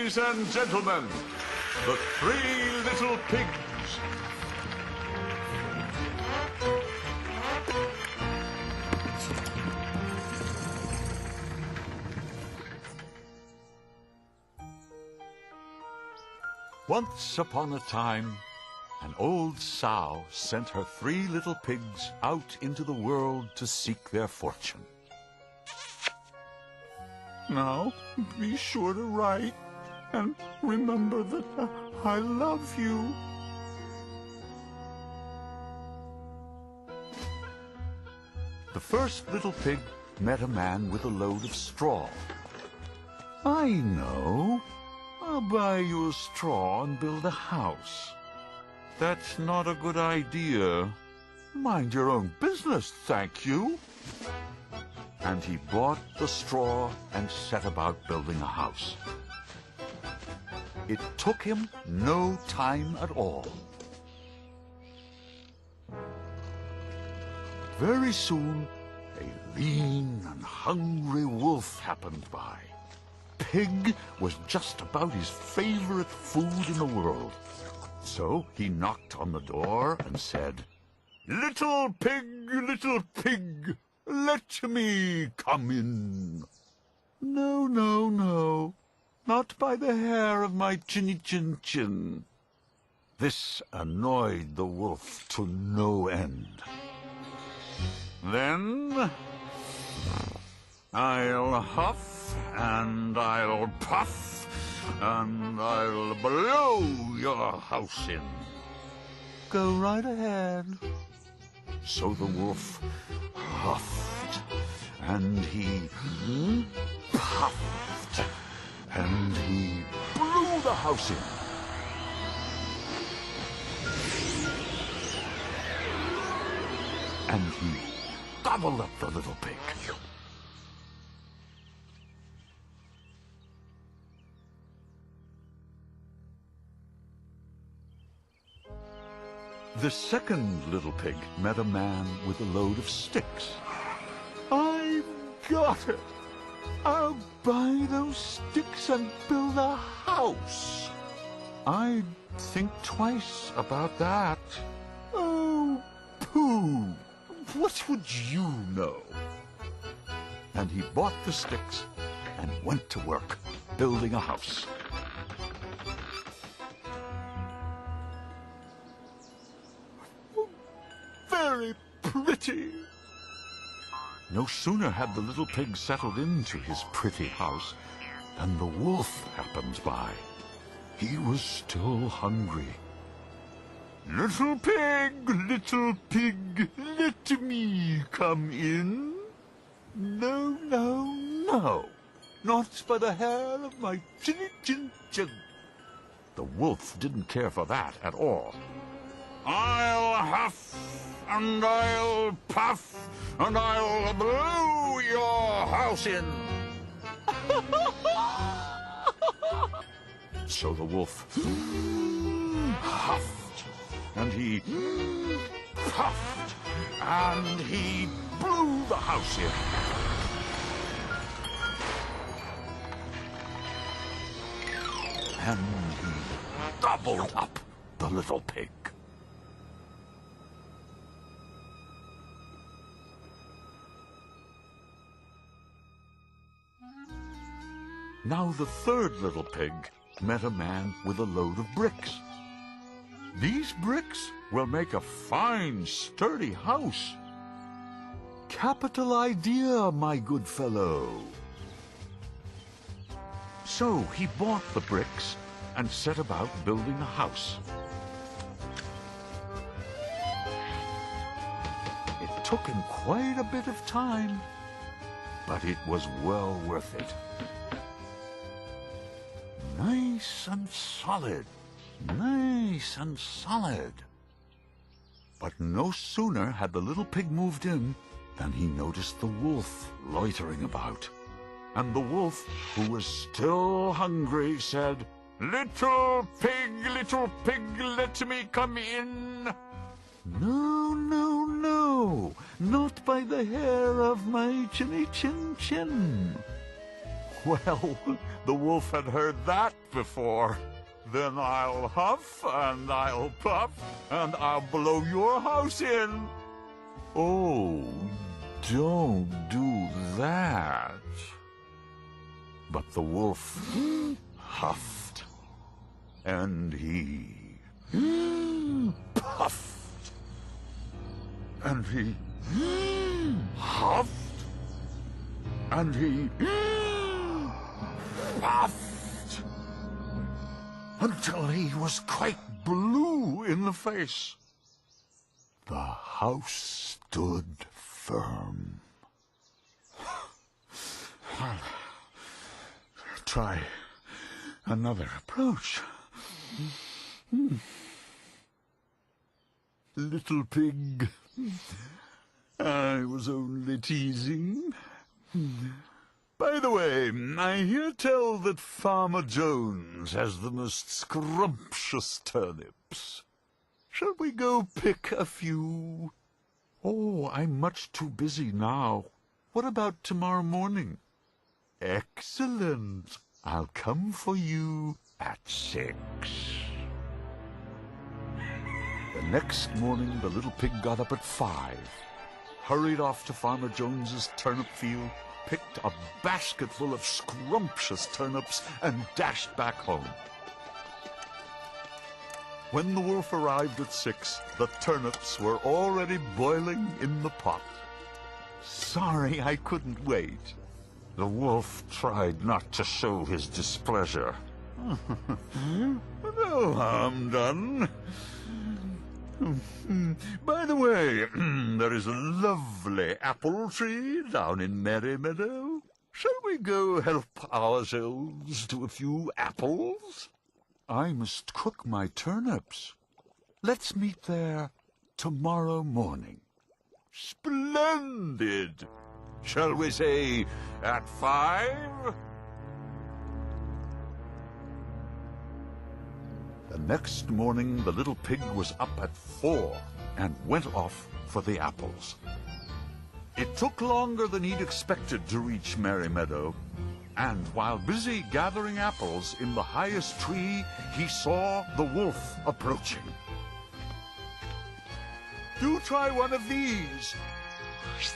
Ladies and gentlemen, the Three Little Pigs. Once upon a time, an old sow sent her 3 little pigs out into the world to seek their fortune. Now, be sure to write, and remember that I love you. The first little pig met a man with a load of straw. I know. I'll buy you a straw and build a house. That's not a good idea. Mind your own business, thank you. And he bought the straw and set about building a house. It took him no time at all. Very soon, a lean and hungry wolf happened by. Pig was just about his favorite food in the world. So he knocked on the door and said, "Little pig, let me come in." No, no, no. Not by the hair of my chinny-chin-chin. This annoyed the wolf to no end. "Then I'll huff and I'll puff and I'll blow your house in." Go right ahead. So the wolf huffed, and he puffed, and he blew the house in. And he gobbled up the little pig. The second little pig met a man with a load of sticks. I've got it. I'll buy those sticks and build a house. I'd think twice about that. Oh, pooh. What would you know? And he bought the sticks and went to work building a house. Very pretty. No sooner had the little pig settled into his pretty house than the wolf happened by. He was still hungry. Little pig, let me come in. No, no, no. Not by the hair of my chinny-chin-chin. The wolf didn't care for that at all. "I'll huff and I'll puff and I'll blow your house in." So the wolf huffed and he puffed and he blew the house in. And he gobbled up the little pig. Now the third little pig met a man with a load of bricks. "These bricks will make a fine, sturdy house." "Capital idea, my good fellow." So he bought the bricks and set about building a house. It took him quite a bit of time, but it was well worth it. Nice and solid, nice and solid. But no sooner had the little pig moved in than he noticed the wolf loitering about. And the wolf, who was still hungry, said, "Little pig, let me come in." No, no, no. Not by the hair of my chinny-chin-chin. Well, the wolf had heard that before. Then I'll huff, and I'll puff, and I'll blow your house in. Oh, don't do that. But the wolf huffed, and he puffed, and he huffed, and he puffed, until he was quite blue in the face. The house stood firm. I'll try another approach. Little pig, I was only teasing. By the way, I hear tell that Farmer Jones has the most scrumptious turnips. Shall we go pick a few? Oh, I'm much too busy now. What about tomorrow morning? Excellent. I'll come for you at 6. The next morning, the little pig got up at 5, hurried off to Farmer Jones's turnip field, picked a basket full of scrumptious turnips, and dashed back home. When the wolf arrived at 6, the turnips were already boiling in the pot. Sorry I couldn't wait. The wolf tried not to show his displeasure. No harm done. By the way, there is a lovely apple tree down in Merry Meadow. Shall we go help ourselves to a few apples? I must cook my turnips. Let's meet there tomorrow morning. Splendid! Shall we say at 5? The next morning, the little pig was up at 4 and went off for the apples. It took longer than he'd expected to reach Merry Meadow, and while busy gathering apples in the highest tree, he saw the wolf approaching. Do try one of these.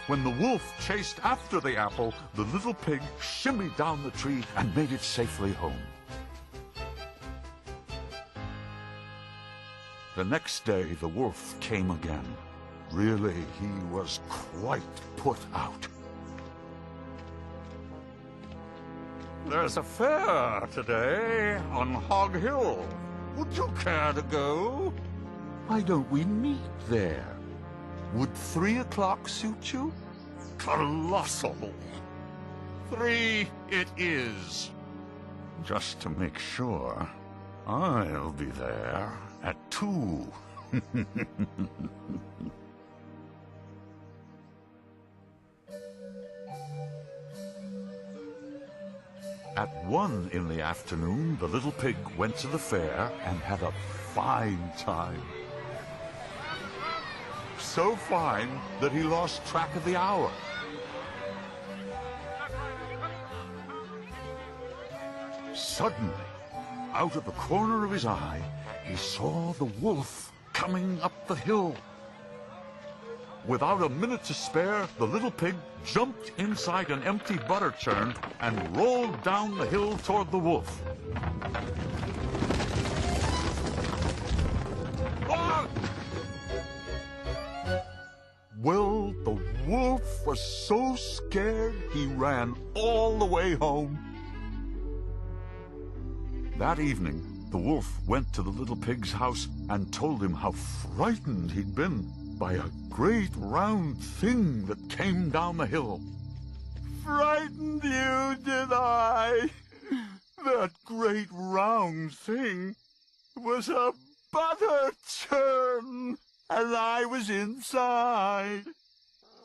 When the wolf chased after the apple, the little pig shimmied down the tree and made it safely home. The next day, the wolf came again. Really, he was quite put out. There's a fair today on Hog Hill. Would you care to go? Why don't we meet there? Would 3 o'clock suit you? Colossal. 3 it is. Just to make sure, I'll be there at 2. At 1 in the afternoon, the little pig went to the fair and had a fine time. So fine that he lost track of the hour. Suddenly, out of the corner of his eye, he saw the wolf coming up the hill. Without a minute to spare, the little pig jumped inside an empty butter churn and rolled down the hill toward the wolf. Ah! Well, the wolf was so scared he ran all the way home. That evening, the wolf went to the little pig's house and told him how frightened he'd been by a great round thing that came down the hill. Frightened you, did I? That great round thing was a butter churn, and I was inside.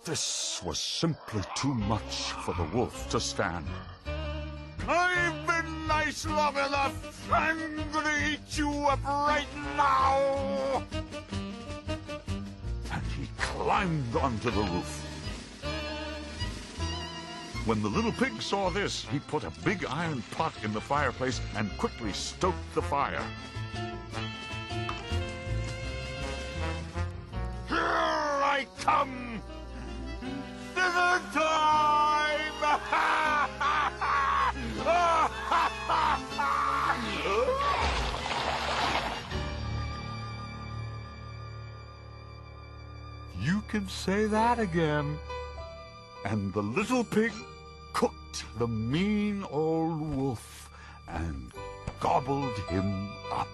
This was simply too much for the wolf to stand. I've been nice long enough. I'm gonna eat you up right now. And he climbed onto the roof. When the little pig saw this, he put a big iron pot in the fireplace and quickly stoked the fire. Here I come! Dinner time! You can say that again. And the little pig cooked the mean old wolf and gobbled him up.